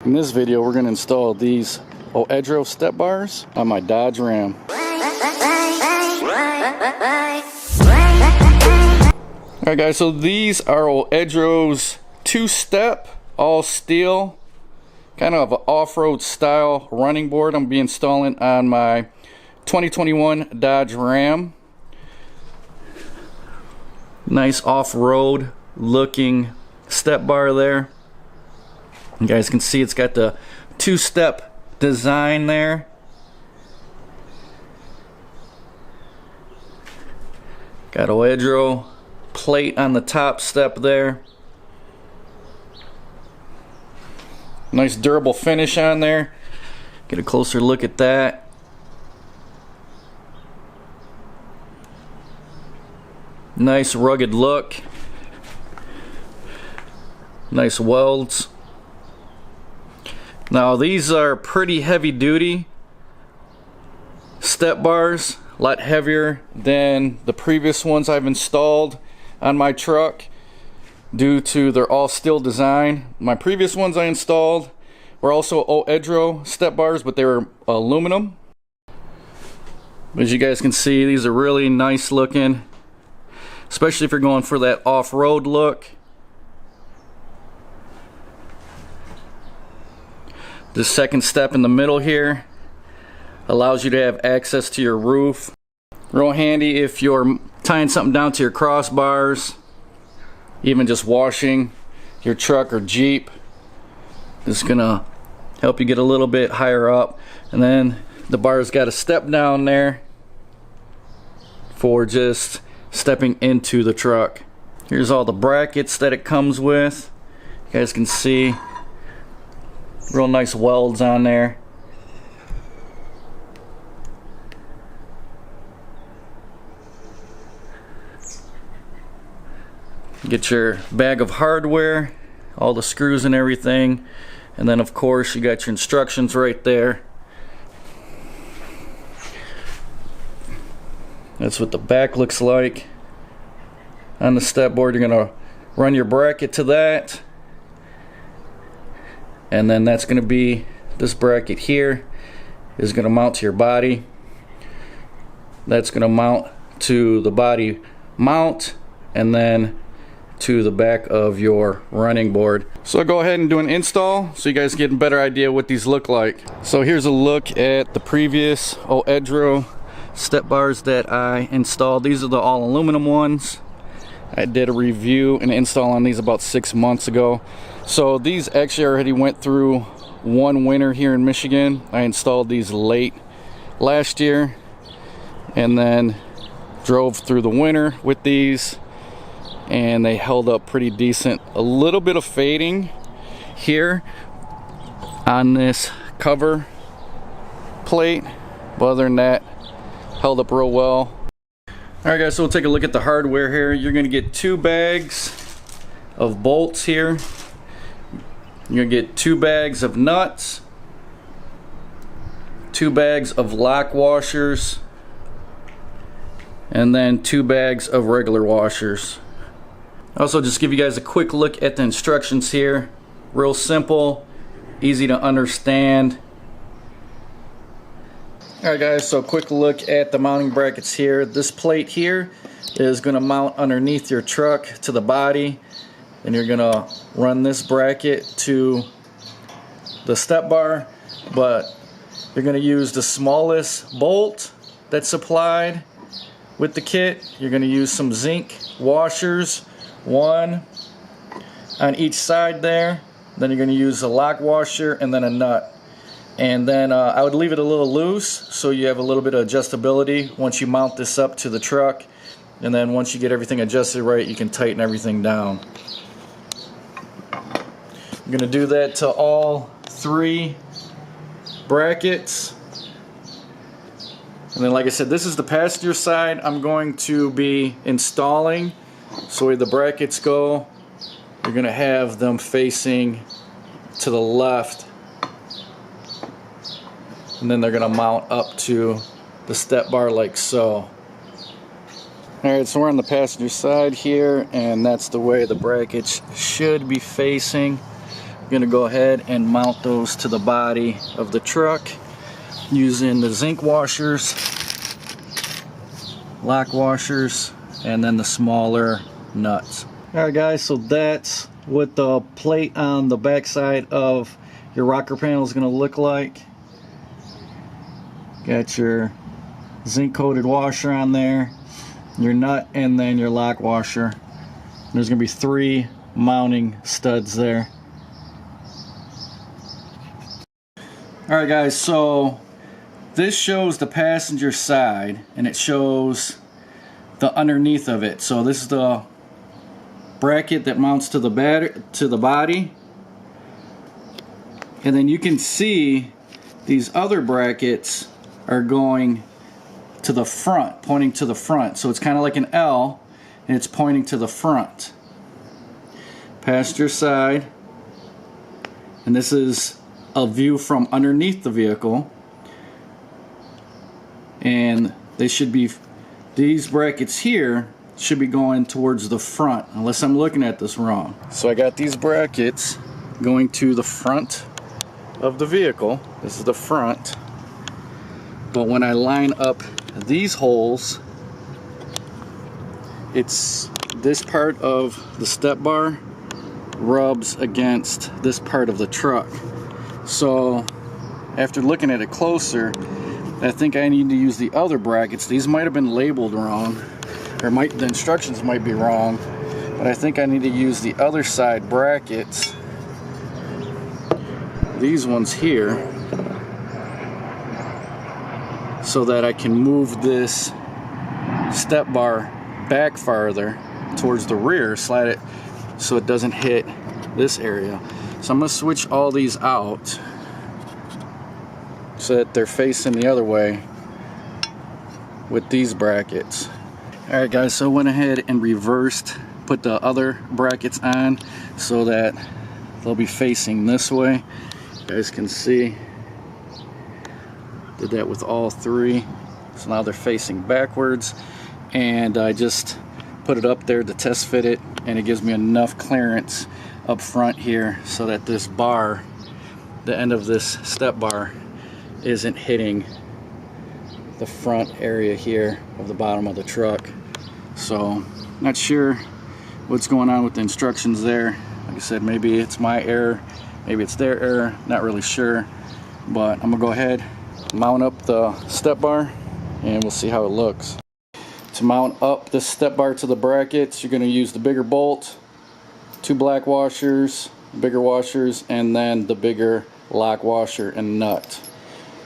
In this video, we're going to install these OEDRO step bars on my Dodge Ram. Alright guys, so these are OEDRO's two-step, all steel, kind of an off-road style running board I'm going to be installing on my 2021 Dodge Ram. Nice off-road looking step bar there. You guys can see it's got the two-step design there. Got OEDRO plate on the top step there. Nice durable finish on there. Get a closer look at that. Nice rugged look. Nice welds. Now these are pretty heavy duty step bars, a lot heavier than the previous ones I've installed on my truck due to their all steel design. My previous ones I installed were also OEDRO step bars, but they were aluminum. As you guys can see, these are really nice looking, especially if you're going for that off-road look. The second step in the middle here allows you to have access to your roof. Real handy if you're tying something down to your crossbars, even just washing your truck or Jeep. It's gonna help you get a little bit higher up. And then the bar's got a step down there for just stepping into the truck. Here's all the brackets that it comes with. You guys can see real nice welds on there. Get your bag of hardware, all the screws and everything, and then of course you got your instructions right there. That's what the back looks like. On the step board, you're gonna run your bracket to that, and then that's going to be, this bracket here is going to mount to your body. That's going to mount to the body mount and then to the back of your running board. So I'll go ahead and do an install so you guys get a better idea what these look like. So here's a look at the previous OEDRO step bars that I installed. These are the all aluminum ones. I did a review and install on these about 6 months ago. So these actually already went through one winter here in Michigan. I installed these late last year and then drove through the winter with these, and they held up pretty decent. A little bit of fading here on this cover plate, but other than that, held up real well. Alright guys, so we'll take a look at the hardware here. You're going to get 2 bags of bolts here. You're going to get 2 bags of nuts, 2 bags of lock washers, and then 2 bags of regular washers. Also, just give you guys a quick look at the instructions here. Real simple, easy to understand. Alright guys, so quick look at the mounting brackets here. This plate here is going to mount underneath your truck to the body, and you're going to run this bracket to the step bar, but you're going to use the smallest bolt that's supplied with the kit. You're going to use some zinc washers, 1 on each side there. Then you're going to use a lock washer and then a nut. And then I would leave it a little loose so you have a little bit of adjustability once you mount this up to the truck. And then once you get everything adjusted right, you can tighten everything down. I'm going to do that to all 3 brackets. And then, like I said, this is the passenger side I'm going to be installing. So where the brackets go, you're going to have them facing to the left. And then they're going to mount up to the step bar like so. Alright, so we're on the passenger side here, and that's the way the brackets should be facing. I'm gonna go ahead and mount those to the body of the truck using the zinc washers, lock washers, and then the smaller nuts. Alright guys, so that's what the plate on the back side of your rocker panel is going to look like. Got your zinc coated washer on there, your nut, and then your lock washer. There's going to be 3 mounting studs there. Alright guys, so this shows the passenger side and it shows the underneath of it. So this is the bracket that mounts to the body, and then you can see these other brackets are going to the front, pointing to the front. So it's kind of like an L and it's pointing to the front. Passenger side, and this is a view from underneath the vehicle, and they should be, these brackets here should be going towards the front, unless I'm looking at this wrong. So I got these brackets going to the front of the vehicle. This is the front, but when I line up these holes, it's this part of the step bar rubs against this part of the truck. So after looking at it closer, I think I need to use the other brackets. These might have been labeled wrong, or the instructions might be wrong, but I think I need to use the other side brackets, these ones here, so that I can move this step bar back farther towards the rear, slide it so it doesn't hit this area. So I'm going to switch all these out so that they're facing the other way with these brackets. Alright guys, so I went ahead and reversed, put the other brackets on so that they'll be facing this way. You guys can see, did that with all 3. So now they're facing backwards, and I just put it up there to test fit it, and it gives me enough clearance up front here so that this bar, the end of this step bar, isn't hitting the front area here of the bottom of the truck. So not sure what's going on with the instructions there. Like I said, maybe it's my error, maybe it's their error, not really sure, but I'm gonna go ahead, mount up the step bar, and we'll see how it looks. To mount up the step bar to the brackets, you're going to use the bigger bolt, 2 black washers, bigger washers, and then the bigger lock washer and nut.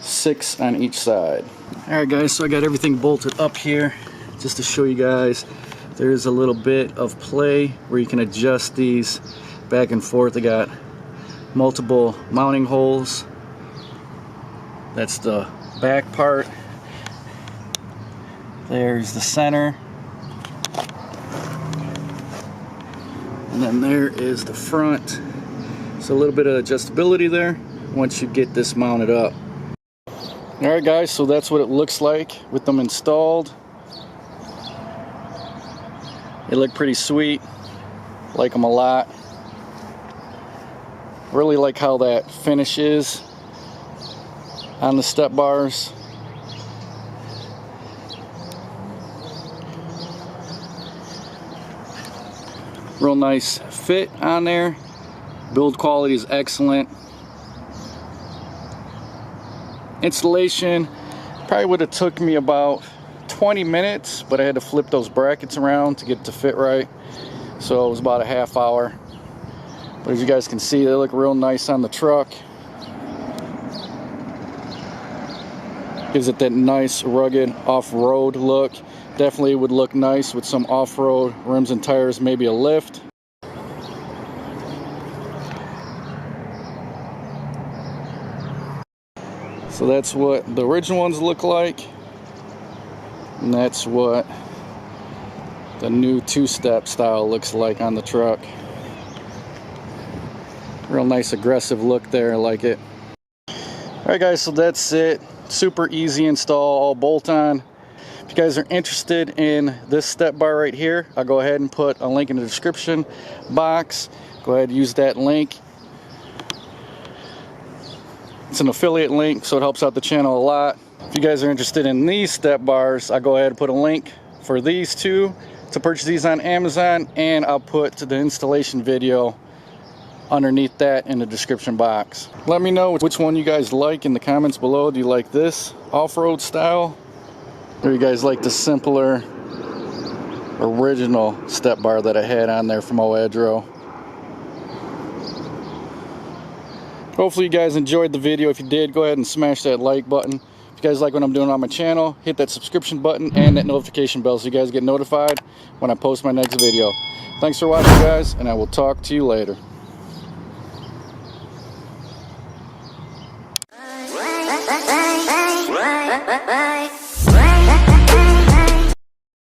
6 on each side. Alright guys, so I got everything bolted up here. Just to show you guys, there's a little bit of play where you can adjust these back and forth. I got multiple mounting holes. That's the back part. There's the center, and then there is the front. So a little bit of adjustability there once you get this mounted up. Alright guys, so that's what it looks like with them installed. They look pretty sweet, like them a lot. Really like how that finish is on the step bars. Real nice fit on there. Build quality is excellent. Installation probably would have took me about 20 minutes, but I had to flip those brackets around to get it to fit right. So it was about a half hour. But as you guys can see, they look real nice on the truck. Gives it that nice rugged off-road look. Definitely would look nice with some off-road rims and tires, maybe a lift. So that's what the original ones look like, and that's what the new 2-step style looks like on the truck. Real nice aggressive look there, I like it. Alright guys, so that's it. Super easy install, all bolt on. If you guys are interested in this step bar right here, I'll go ahead and put a link in the description box. Go ahead and use that link It's an affiliate link, so it helps out the channel a lot. If you guys are interested in these step bars, I'll go ahead and put a link for these two to purchase these on Amazon, and I'll put the installation video underneath that in the description box. Let me know which one you guys like in the comments below. Do you like this off-road style, or you guys like the simpler original step bar that I had on there from OEDRO? Hopefully you guys enjoyed the video. If you did, go ahead and smash that like button. If you guys like what I'm doing on my channel, hit that subscription button and that notification bell so you guys get notified when I post my next video. Thanks for watching, guys, and I will talk to you later.